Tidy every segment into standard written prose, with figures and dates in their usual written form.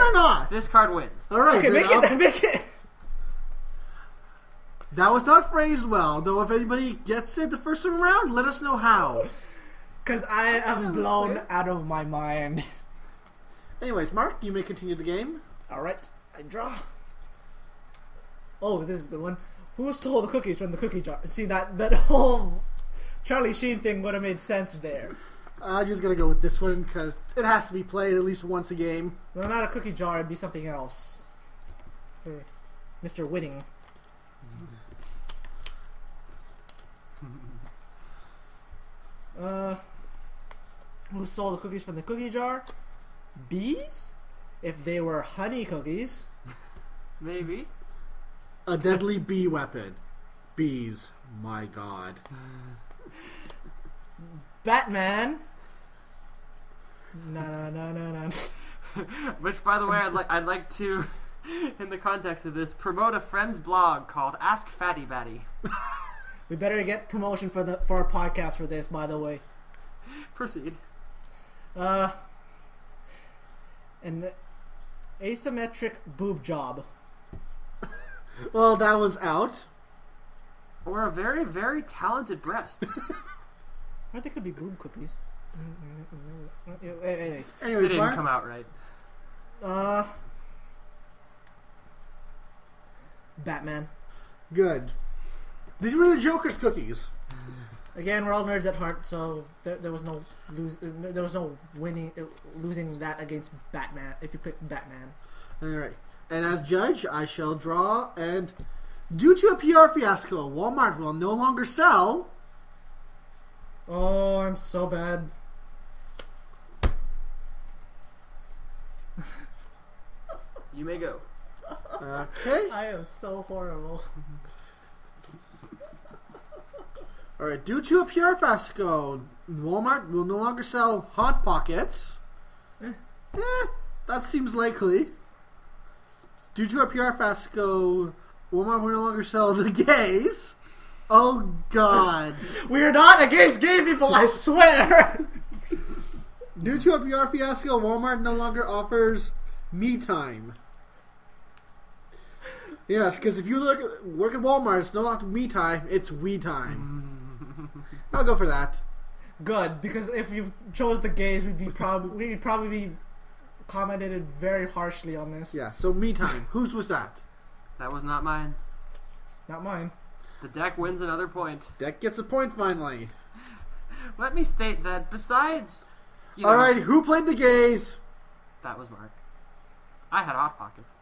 or not? This card wins. All right. Okay, make it. That was not phrased well, though. If anybody gets it the first time around, let us know how. Because I am blown out of my mind. Anyways, Mark, you may continue the game. Alright, I draw. Oh, this is a good one. Who stole the cookies from the cookie jar? See, that whole Charlie Sheen thing would have made sense there. I'm just going to go with this one because it has to be played at least once a game. No, not a cookie jar. It'd be something else. For Mr. Whitting. Who stole the cookies from the cookie jar? Bees? If they were honey cookies. Maybe. A deadly bee weapon. Bees. My God. Batman. No. Which, by the way, I'd like to, in the context of this, promote a friend's blog called Ask Fatty Batty. We better get promotion for our podcast for this, by the way. Proceed. An asymmetric boob job. Well, that was out. Or a very, very talented breast. Or they could be boob cookies. Anyways, It didn't Mark? come out right. Batman. Good. These were the Joker's cookies. Again, we're all nerds at heart, so there was no losing that against Batman if you picked Batman. Alright. And as judge, I shall draw, and due to a PR fiasco, Walmart will no longer sell... Oh, I'm so bad. You may go. Okay. I am so horrible. Alright, due to a PR fiasco, Walmart will no longer sell Hot Pockets. That seems likely. Due to a PR fiasco, Walmart will no longer sell the gays. Oh, God. We are not against gay people, I swear! Due to a PR fiasco, Walmart no longer offers me time. Yes, because if you work at Walmart, it's no longer me time, it's we time. I'll go for that. Good, because if you chose the gays, we'd probably be commented very harshly on this. Yeah, so me time. Whose was that? That was not mine. Not mine. The deck wins another point. Deck gets a point finally. Let me state that besides... Alright, who played the gays? That was Mark. I had Hot Pockets.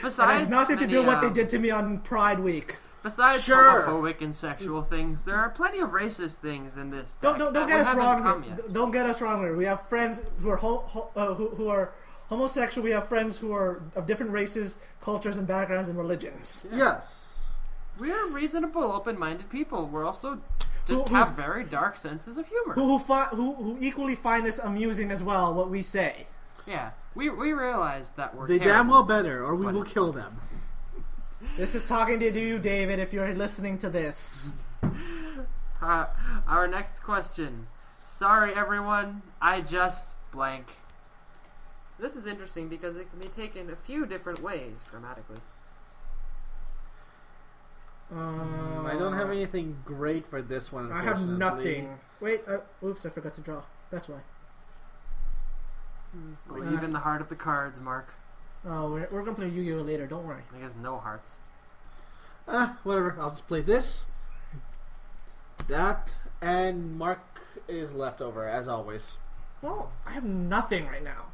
Besides, It has nothing to do with what they many, did to me on Pride Week. Besides Sure. homophobic and sexual things, there are plenty of racist things in this Don't deck get that us haven't wrong. come yet. Don't get us wrong here. We have friends who are who are homosexual. We have friends who are of different races, cultures, and backgrounds and religions. Yeah. Yes. We are reasonable, open-minded people. We're also just Who- have very dark senses of humor. Who equally find this amusing as well. What we say. Yeah, we realize that we're They terrible. damn well better, or we will kill them. This is talking to you, David. If you're listening to this. Our next question. Sorry, everyone. I just blank. This is interesting because it can be taken a few different ways grammatically. I don't have anything great for this one. I have unfortunately. nothing. Wait. Oops! I forgot to draw. That's why. We leave in the heart of the cards, Mark. Oh, we're gonna play Yu-Gi-Oh later. Don't worry. I guess no hearts. Whatever. I'll just play this. That, and Mark is left over, as always. Well, I have nothing right now.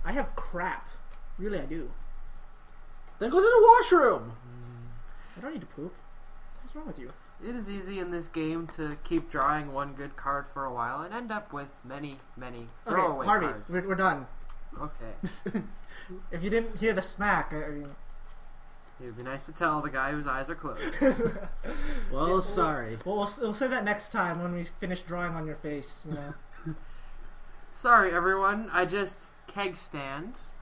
I have crap. Really, I do. Then go to the washroom! I don't need to poop. What's wrong with you? It is easy in this game to keep drawing one good card for a while and end up with many, many throwaway Okay, Harvey, cards. we're done. Okay. If you didn't hear the smack, I mean... It would be nice to tell the guy whose eyes are closed. Well, sorry. Well, we'll say that next time when we finish drawing on your face, you know. Sorry, everyone. I just keg stands.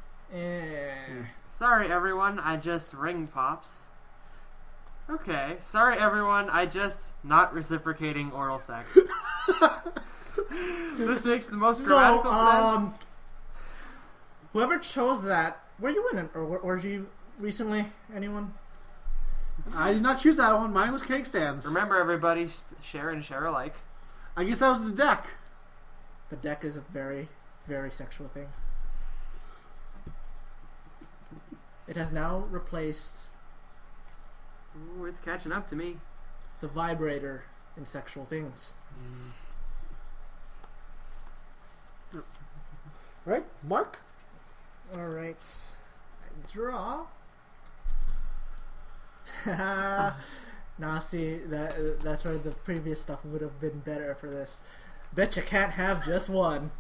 Sorry, everyone. I just ring pops. Okay. Sorry, everyone. I just not reciprocating oral sex. This makes the most grammatical sense. Whoever chose that, were you in it? Or were you recently? Anyone? I did not choose that one. Mine was cake stands. Remember, everybody, share and share alike. I guess that was the deck. The deck is a very, very sexual thing. It has now replaced... Ooh, it's catching up to me. The vibrator in sexual things. Right, Mark? Alright. Draw. Now see, that's where the previous stuff would have been better for this. Bet you can't have just one.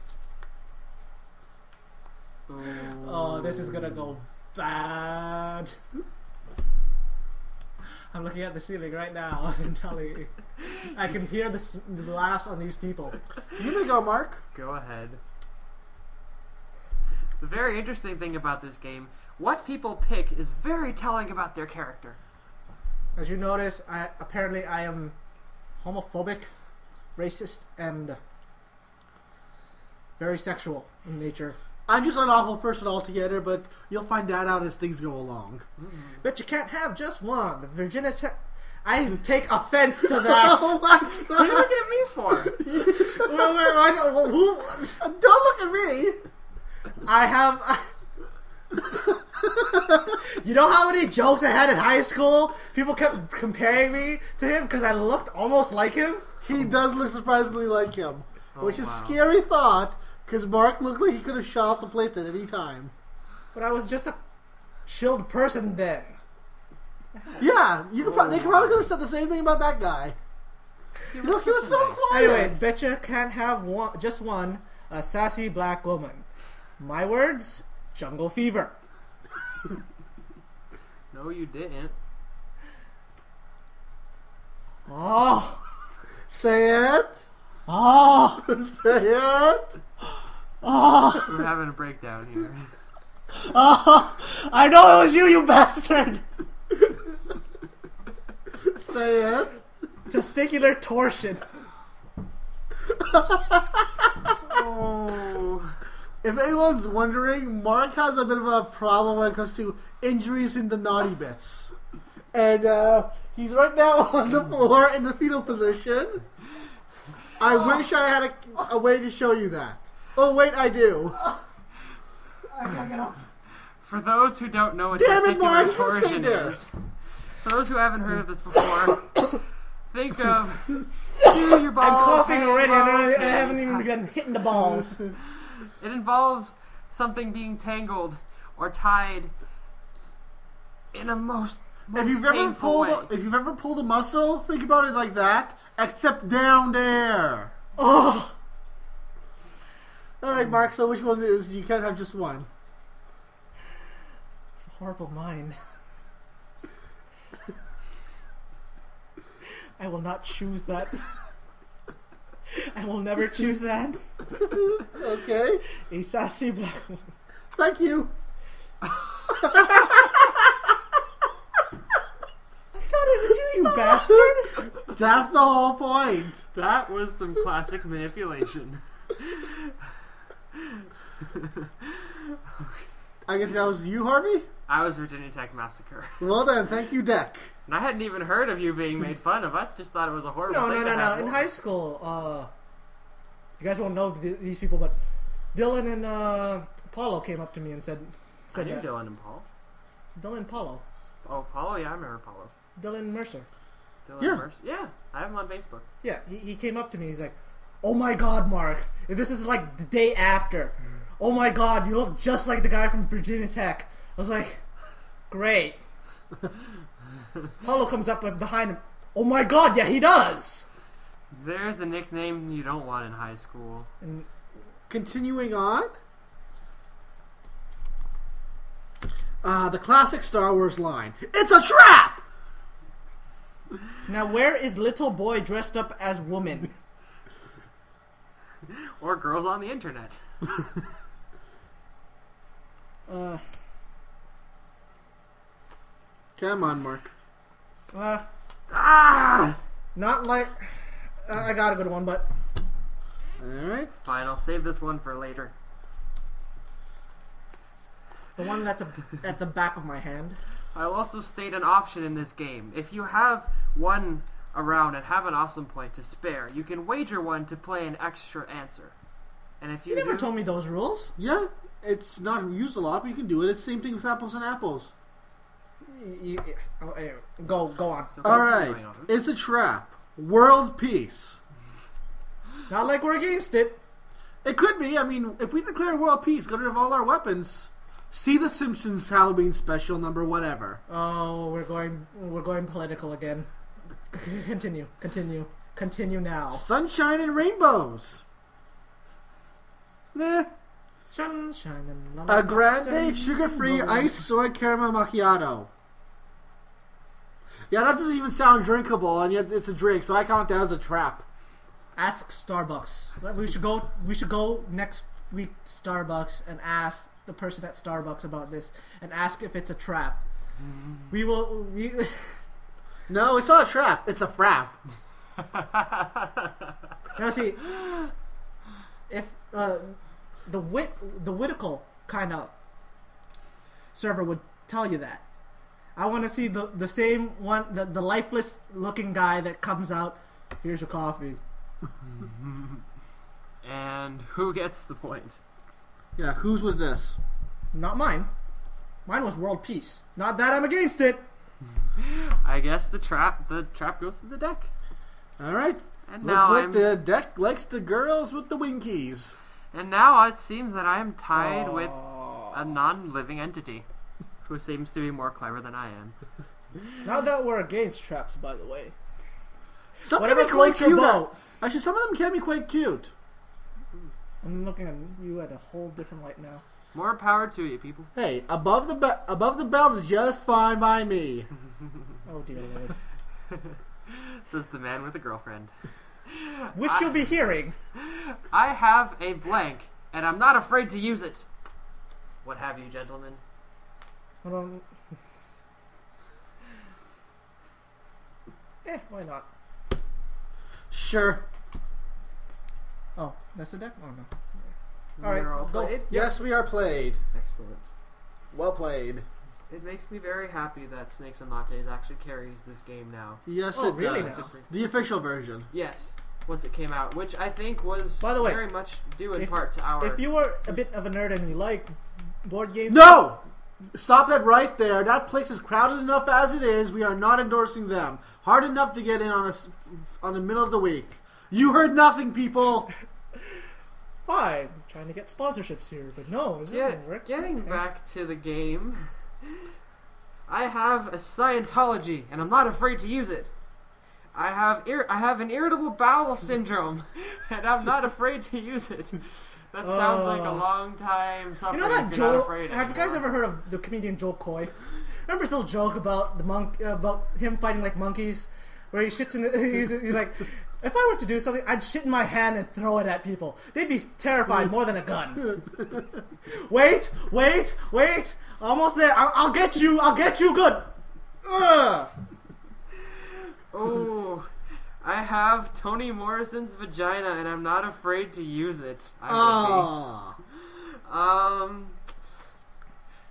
Ooh. Oh, this is gonna go bad. I'm looking at the ceiling right now and telling you. I can hear the laughs on these people. You may go, Mark. Go ahead. The very interesting thing about this game, what people pick is very telling about their character. As you notice, apparently I am homophobic, racist, and very sexual in nature. I'm just an awful person altogether, but you'll find that out as things go along. But you can't have just one. The virginity... I take offense to that. Oh my God. What are you looking at me for? Who? Don't look at me. I have... You know how many jokes I had in high school? People kept comparing me to him because I looked almost like him. He does look surprisingly like him, which is a wow. scary thought, because Mark looked like he could have shut off the place at any time. But I was just a chilled person then. Yeah, you could they probably could have said the same thing about that guy. He was so quiet. Anyways, betcha can't have just one, a sassy black woman. My words, jungle fever. No, you didn't. Oh. Say it. Oh. Say it. Oh. We're having a breakdown here. Oh. I know it was you, you bastard. Say it. Testicular torsion. Oh. If anyone's wondering, Mark has a bit of a problem when it comes to injuries in the naughty bits. And he's right now on the floor in the fetal position. I wish I had a way to show you that. Oh, wait, I do. I can't get up. For those who don't know what Damn it, Mark, testicular you stay torsion there. is, for those who haven't heard of this before, think of your balls. I'm coughing hanging already, low, and I haven't and even begun hitting the balls. It involves something being tangled or tied in a most If you've ever pulled a muscle, think about it like that, except down there. Oh. All right, Mark. So which one is? You can't have just one. Horrible mind. I will not choose that. I will never choose that. Okay. A sassy black. Thank you. I thought it was you, you bastard. That's the whole point. That was some classic manipulation. I guess that was you, Harvey? I was Virginia Tech Massacre. Well then, thank you, Deck. And I hadn't even heard of you being made fun of. I just thought it was a horrible thing. No. In high school, you guys won't know these people, but Dylan and Paulo came up to me and said I knew that. Dylan and Paul. Dylan and Paulo. Oh, Paulo? Yeah, I remember Paulo. Dylan Mercer. Dylan Yeah. Mercer? Yeah, I have him on Facebook. Yeah, he came up to me. He's like, "Oh my God, Mark! This is like the day after. Oh my God, you look just like the guy from Virginia Tech." I was like, "Great." Paulo comes up behind him. "Oh my God, yeah, he does." There's a nickname you don't want in high school. And Continuing on. The classic Star Wars line. It's a trap! now, where is little boy dressed up as woman? Or girls on the internet. Come on, Mark. Not like I got a good one, but Alright. Fine, I'll save this one for later. The one that's at the back of my hand. I'll also state an option in this game. If you have one around and have an awesome point to spare, you can wager one to play an extra answer. And if you never told me those rules. Yeah, it's not used a lot, but you can do it. It's the same thing with apples and apples. Go on. Alright, it's a trap. World peace. Not like we're against it. It could be. I mean, if we declare world peace, get rid of all our weapons. See The Simpsons Halloween special number whatever. Oh, we're going political again. Continue now. Sunshine and rainbows. Nah. Sunshine and A grande sugar-free iced soy caramel macchiato. Yeah, that doesn't even sound drinkable, and yet it's a drink, so I count that as a trap. Ask Starbucks. We should go next week to Starbucks and ask the person at Starbucks about this and ask if it's a trap. We will. No, it's not a trap. It's a frap. Now see, if the Whitticle kind of server would tell you that. I want to see the same one, the lifeless looking guy that comes out. Here's your coffee. And who gets the point? Yeah, whose was this? Not mine. Mine was world peace. Not that I'm against it. I guess the trap goes to the deck. All right. And looks now like the deck likes the girls with the winkies. And now it seems that I am tied with a non-living entity who seems to be more clever than I am. Not that we're against traps, by the way. Some can be quite cute. Actually, some of them can be quite cute. I'm looking at you at a whole different light now. More power to you, people. Hey, above the belt is just fine by me. Oh dear Lord. Says the man with a girlfriend. Which you'll be hearing. I have a blank, and I'm not afraid to use it. What have you, gentlemen? Hold on. Why not? Sure. Oh, that's the deck? Oh no. We're all go. played? Yes, we are played. Excellent. Well played. It makes me very happy that Snakes and Lattes actually carries this game now. Yes, Oh, it really does. now? The official version. Yes, once it came out, which I think was By the way, very much due in part to our... If you were a bit of a nerd and you like board games... No! Stop that right there. That place is crowded enough as it is. We are not endorsing them. Hard enough to get in on the middle of the week. You heard nothing, people. Fine. I'm trying to get sponsorships here, but no. Getting back to the game, I have a Scientology, and I'm not afraid to use it. I have an irritable bowel syndrome, and I'm not afraid to use it. That sounds like a long time suffering. You know that Joe? Have you guys anymore. ever heard of the comedian Joe Coy? Remember his little joke about about him fighting like monkeys, where he shits in the, he's like, if I were to do something, I'd shit in my hand and throw it at people. They'd be terrified more than a gun. Wait, almost there. I'll get you good. Ugh. Oh, I have Toni Morrison's vagina, and I'm not afraid to use it.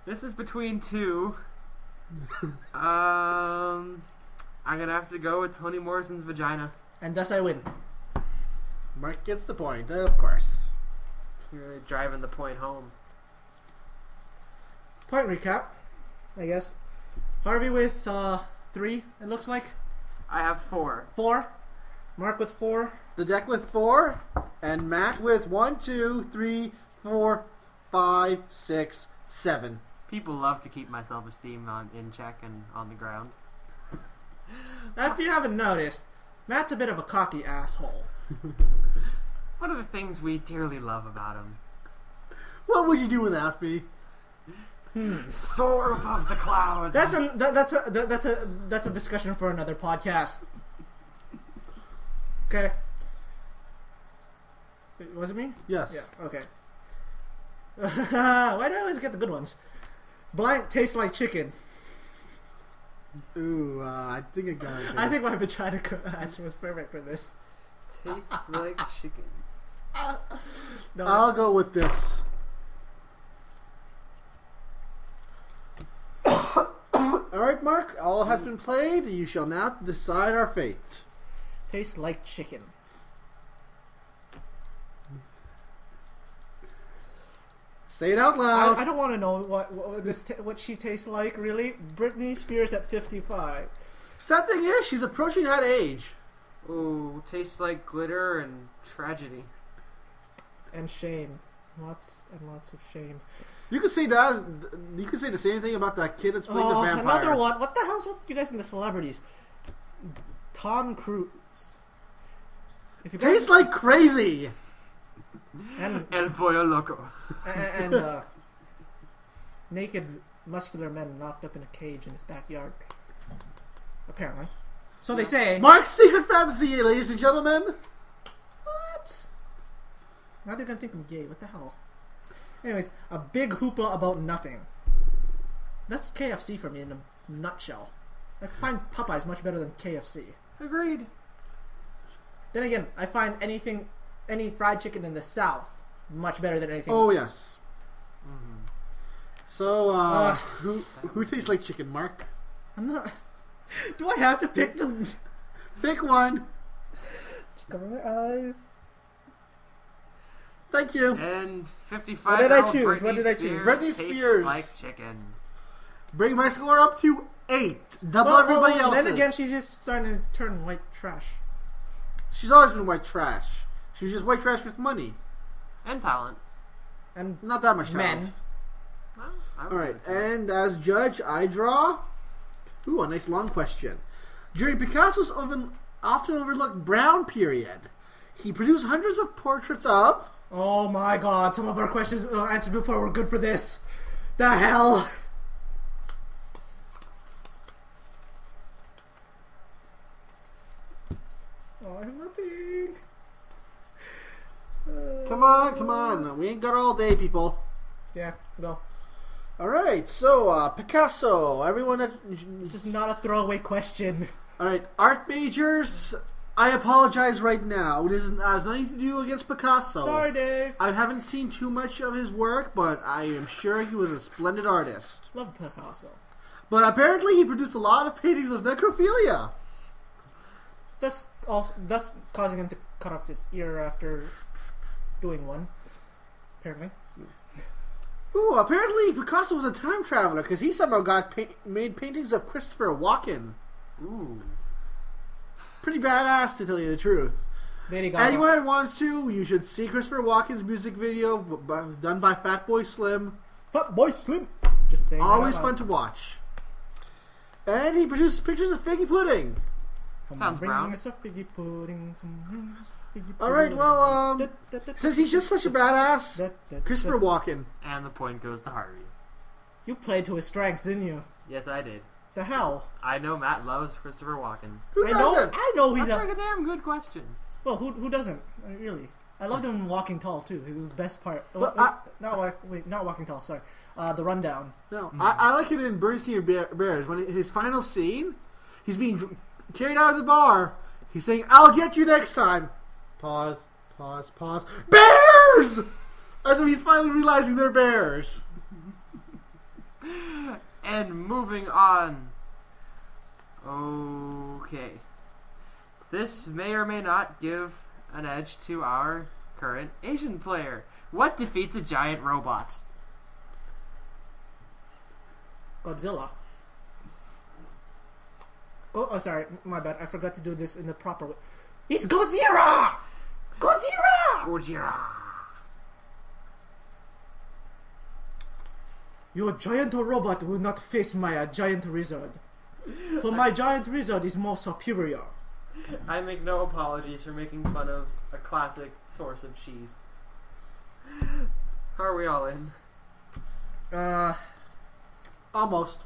This is between two. I'm gonna have to go with Toni Morrison's vagina. And thus I win. Mark gets the point, of course. You're really driving the point home. Point recap, I guess. Harvey with 3, it looks like. I have 4. 4. Mark with 4. The deck with 4. And Matt with 1, 2, 3, 4, 5, 6, 7. People love to keep my self-esteem in check and on the ground. If you haven't noticed, Matt's a bit of a cocky asshole. It's one of the things we dearly love about him. What would you do without me? Soar above the clouds. That's a discussion for another podcast. Okay. Was it me? Yes. Yeah. Okay. Why do I always get the good ones? Blank tastes like chicken. Ooh, I think I got it. I think my vagina answer was perfect for this. Tastes like chicken. No. I'll go with this. Alright, Mark, all has been played. You shall now decide our fate. Tastes like chicken. Say it out loud. I don't want to know what she tastes like, really. Britney Spears at 55. Sad thing is, she's approaching that age. Ooh, tastes like glitter and tragedy. And shame. Lots and lots of shame. You could say that. You could say the same thing about that kid that's playing the vampire. Another one. What the hell's with you guys in the celebrities? Tom Cruise. If you guys, Tastes like crazy. and El Pollo Loco. and naked, muscular men locked up in a cage in his backyard. Apparently. So they say. Mark's Secret Fantasy, ladies and gentlemen. What? Now they're gonna think I'm gay. What the hell? Anyways, a big hoopla about nothing. That's KFC for me in a nutshell. I find Popeyes much better than KFC. Agreed. Then again, I find any fried chicken in the South much better than anything. Oh yes. Mm-hmm. So, who tastes like chicken, Mark? I'm not. Do I have to pick them? Pick one. Just cover my eyes. Thank you. And 55. What did I choose? What did I choose? Britney Spears. Like chicken. Bring my score up to 8. Double everybody else's. Then again, she's just starting to turn white trash. She's always been white trash. She was just white trash with money. And talent. And not that much talent. Men. Well, Alright, and as judge, I draw... Ooh, a nice long question. During Picasso's often overlooked brown period, he produced hundreds of portraits of... Oh my god, some of our questions answered before were good for this. The hell? Oh, I have nothing. Come on. We ain't got all day, people. Yeah, go. Alright, so, Picasso. Everyone that... This is not a throwaway question. Alright, art majors, I apologize right now. This has nothing to do against Picasso. Sorry, Dave. I haven't seen too much of his work, but I am sure he was a splendid artist. Love Picasso. But apparently he produced a lot of paintings of necrophilia. That's causing him to cut off his ear after doing one. Apparently. Ooh, apparently Picasso was a time traveler because he somehow made paintings of Christopher Walken. Ooh. Pretty badass, to tell you the truth. Anyone that wants to, you should see Christopher Walken's music video done by Fatboy Slim. Fatboy Slim! Just saying. Always fun to watch. And he produced pictures of figgy pudding. Sounds brown. Alright, well, since he's just such a badass, Christopher Walken. And the point goes to Harvey. You played to his strengths, didn't you? Yes, I did. The hell? I know Matt loves Christopher Walken. Who doesn't? I know he does. That's like a damn good question. Well, who doesn't? Really? I loved him in Walking Tall, too. It was the best part. Well, not Walking Tall, sorry. The Rundown. No, I like it in Bernstein Bears. When his final scene, he's being carried out of the bar. He's saying, "I'll get you next time." Pause. Bears! As if he's finally realizing they're bears. And moving on. Okay. This may or may not give an edge to our current Asian player. What defeats a giant robot? Godzilla. Oh, sorry, my bad. I forgot to do this in the proper way. It's Godzilla! Gojira! Your giant robot will not face my giant wizard. For my giant wizard is more superior. I make no apologies for making fun of a classic source of cheese. How are we all in? Almost.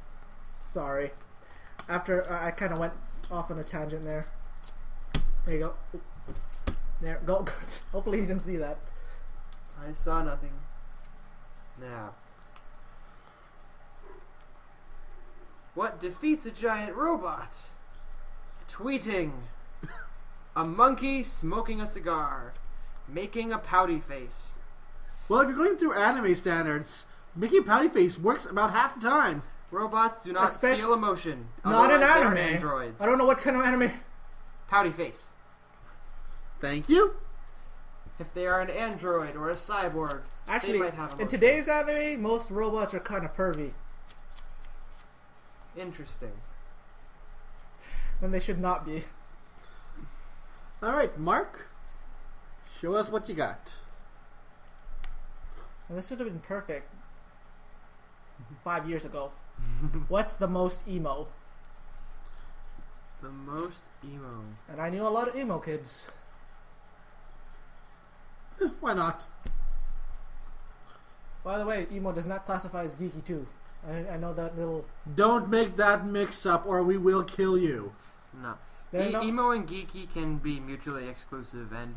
Sorry. After I kind of went off on a tangent there. There you go. There, go. Hopefully you didn't see that. I saw nothing. Now. What defeats a giant robot? Tweeting. A monkey smoking a cigar. Making a pouty face. Well, if you're going through anime standards, making a pouty face works about half the time. Robots do not feel emotion. Not in Otherwise, anime. they are androids. I don't know what kind of anime. Pouty face. Thank you. If they are an android or a cyborg, Actually, they might have emotion. in today's anime, most robots are kind of pervy. Interesting. When they should not be. Alright, Mark. Show us what you got. And this should have been perfect 5 years ago. What's the most emo? The most emo. And I knew a lot of emo kids. Why not? By the way, emo does not classify as geeky too. I know that little... Don't make that mix up or we will kill you. No. Emo and geeky can be mutually exclusive and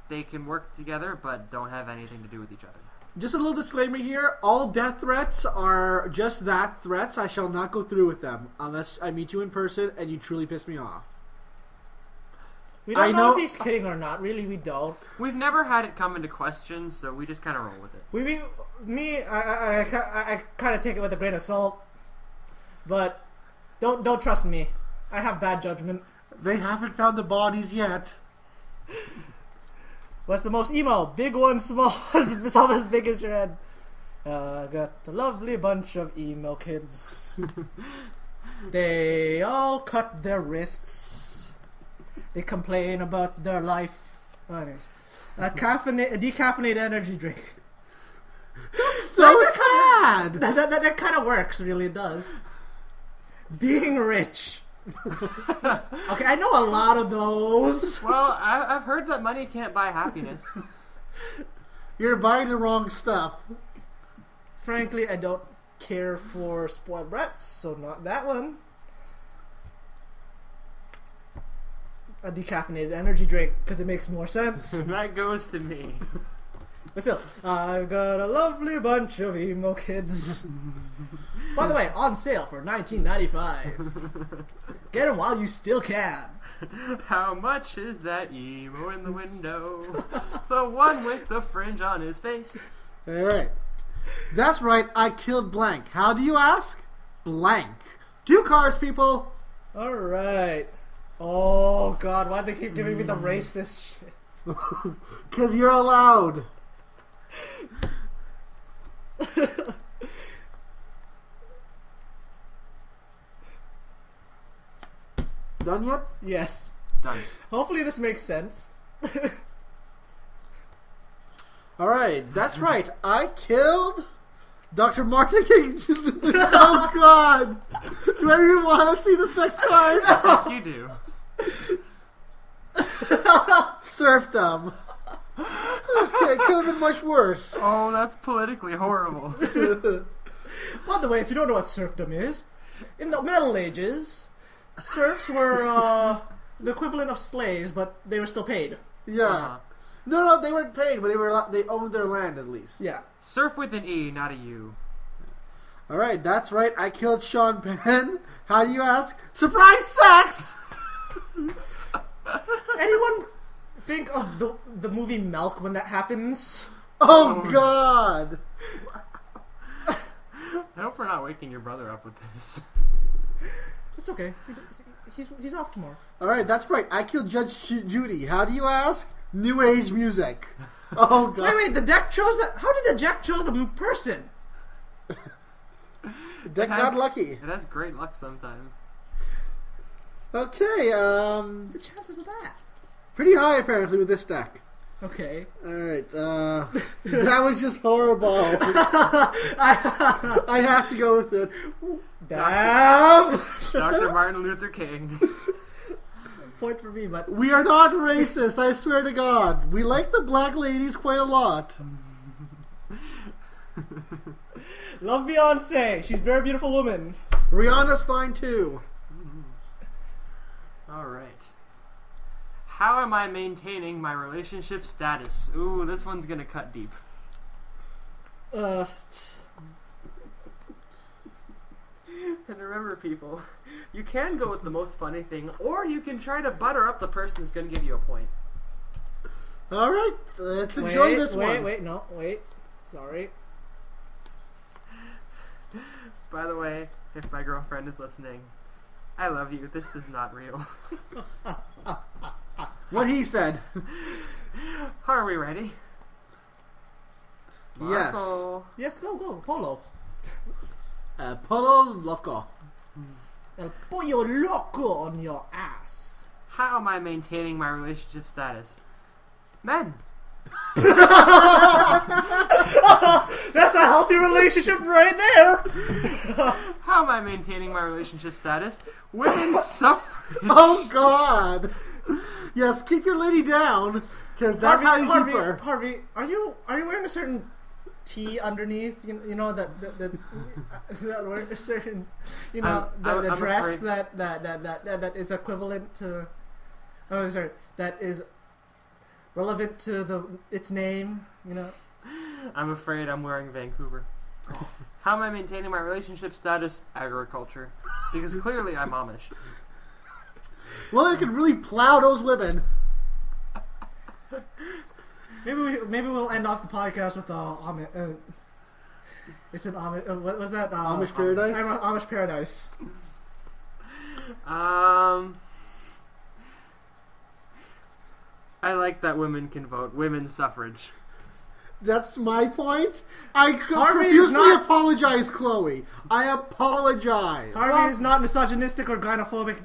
they can work together but don't have anything to do with each other. Just a little disclaimer here. All death threats are just that, threats. I shall not go through with them unless I meet you in person and you truly piss me off. We don't know if he's kidding or not. Really, we don't. We've never had it come into question, so we just kind of roll with it. I kind of take it with a grain of salt, but don't trust me. I have bad judgment. They haven't found the bodies yet. What's the most emo? Big one, small, it's almost as big as your head. Got a lovely bunch of emo kids. They all cut their wrists. They complain about their life. Anyways, a decaffeinated energy drink. That's so sad. That kind of works, really. It does. Being rich. Okay, I know a lot of those. Well, I've heard that money can't buy happiness. You're buying the wrong stuff. Frankly, I don't care for spoiled brats, so not that one. A decaffeinated energy drink, because it makes more sense. That goes to me. But still, I've got a lovely bunch of emo kids. By the way, on sale for $19.95. Get them while you still can. How much is that emo in the window? The one with the fringe on his face. Alright. That's right, I killed blank. How do you ask? Blank. 2 cards, people. Alright. Oh god, why'd they keep giving me the racist shit? Because you're allowed. Done yet? Yes. Done. Hopefully this makes sense. Alright, that's right. I killed Dr. Martin King. Oh god! Do I even want to see this next card? You do. Serfdom. Okay, it could have been much worse. Oh, that's politically horrible. By the way, if you don't know what serfdom is, in the Middle Ages, serfs were the equivalent of slaves, but they were still paid. Yeah. Uh-huh. No, they weren't paid, but they owned their land at least. Yeah. Surf with an E, not a U. Alright, that's right. I killed Sean Penn. How do you ask? Surprise sex! Anyone think of the movie Milk when that happens? Oh god! I hope we're not waking your brother up with this. It's okay. He's off tomorrow. Alright, that's right. I killed Judge Judy. How do you ask? New Age music. Oh god. Wait, the deck chose that? How did the deck chose a person? The deck got lucky. It has great luck sometimes. Okay, The chances of that. pretty high apparently with this deck. Okay. Alright, that was just horrible. I have to go with it. Damn! Dr. Martin Luther King. Point for me, but We are not racist, I swear to God. We like the black ladies quite a lot. love Beyonce. She's a very beautiful woman. Rihanna's fine too. Alright. How am I maintaining my relationship status? Ooh, this one's gonna cut deep. And remember, people, you can go with the most funny thing, or you can try to butter up the person who's gonna give you a point. Alright, let's enjoy this one. Wait, sorry. By the way, if my girlfriend is listening, I love you. This is not real. What he said. Are we ready? Marco. Yes, go. Polo. Polo Loco. El pollo loco on your ass. How am I maintaining my relationship status? Men. That's a healthy relationship right there. How am I maintaining my relationship status? Women's suffrage. Oh God. Yes, keep your lady down, because that's how you keep her. Harvey, are you wearing a certain tee underneath? You know that wearing a certain the dress afraid. that is equivalent to. Oh, sorry, that is relevant to its name. You know. I'm afraid I'm wearing Vancouver. How am I maintaining my relationship status? Agriculture, because clearly I'm Amish. Well, I could really plow those women. Maybe we'll end off the podcast with Amish. It's an Amish. What was that? Amish Paradise. Amish Paradise. I like that women can vote. Women's suffrage. That's my point. I profusely apologize, Chloe. I apologize. Harvey is not misogynistic or gynophobic.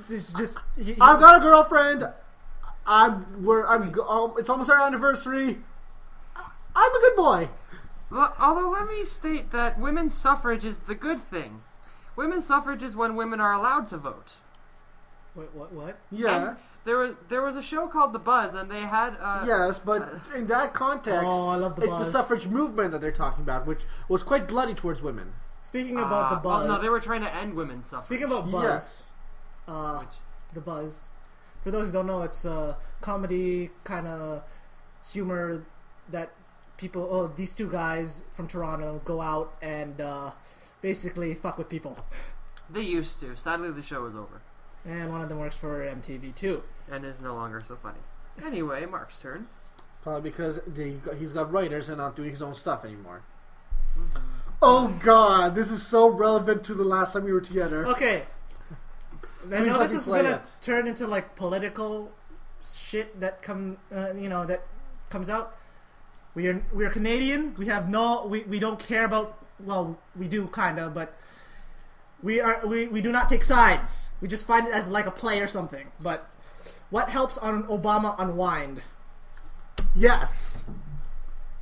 It's just I've got a girlfriend. It's almost our anniversary. I'm a good boy. Although let me state that women's suffrage is the good thing. Women's suffrage is when women are allowed to vote. Wait, what? Yeah. And there was a show called The Buzz, and they had... yes, but in that context, I love The Buzz. It's the suffrage movement that they're talking about, which was quite bloody towards women. Speaking about The Buzz... no, they were trying to end women's suffrage. Speaking about Buzz, yes. The Buzz, for those who don't know, it's a comedy kind of humor that these two guys from Toronto go out and basically fuck with people. They used to. Sadly, the show is over. And one of them works for MTV too. And is no longer so funny. Anyway, Mark's turn. Probably because he's got writers and not doing his own stuff anymore. Mm-hmm. Oh God, this is so relevant to the last time we were together. Okay. I know this is gonna turn into like political shit that that comes out. We're Canadian. We have we don't care about. Well, we do kinda, but we do not take sides. We just find it as like a play or something. But what helps on Obama unwind? Yes.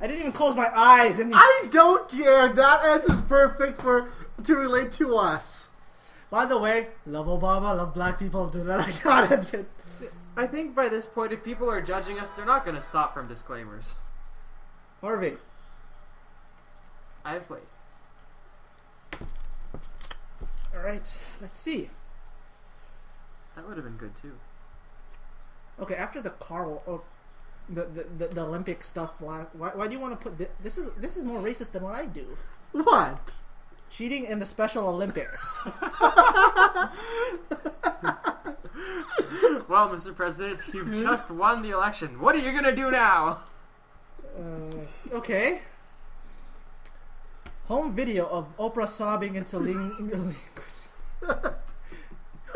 I didn't even close my eyes. I don't care. That answer's perfect to relate to us. By the way, love Obama, love black people. Do that. I got it. I think by this point, if people are judging us, they're not going to stop from disclaimers. Harvey. I've played. Alright, let's see. That would have been good too. Okay, after the the Olympic stuff, why do you want to put this is more racist than what I do. What? Cheating in the Special Olympics. Well, Mr. President, you've just won the election. What are you gonna do now? Okay. Home video of Oprah sobbing into linguist.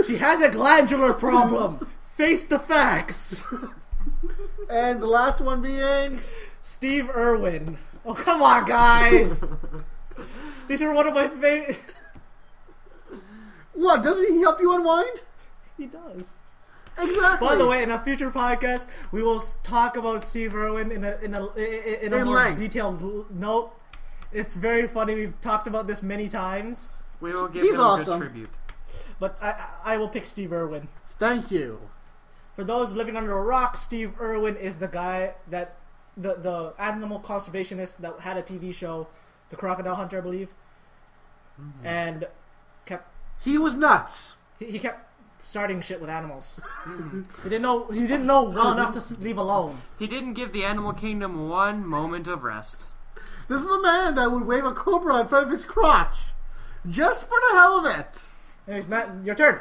She has a glandular problem. Face the facts. And the last one being Steve Irwin. Oh, come on, guys. These are one of my favorite. What? Doesn't he help you unwind? He does. Exactly. By the way, in a future podcast, we will talk about Steve Irwin in a more detailed note. It's very funny. We've talked about this many times. We will give him a good tribute. But I will pick Steve Irwin. Thank you. For those living under a rock, Steve Irwin is the guy that the animal conservationist that had a TV show, The Crocodile Hunter, I believe, and kept. He was nuts. He kept starting shit with animals. He didn't know well enough to leave alone. He didn't give the animal kingdom one moment of rest. This is a man that would wave a cobra in front of his crotch, just for the hell of it. Anyways, Matt, your turn.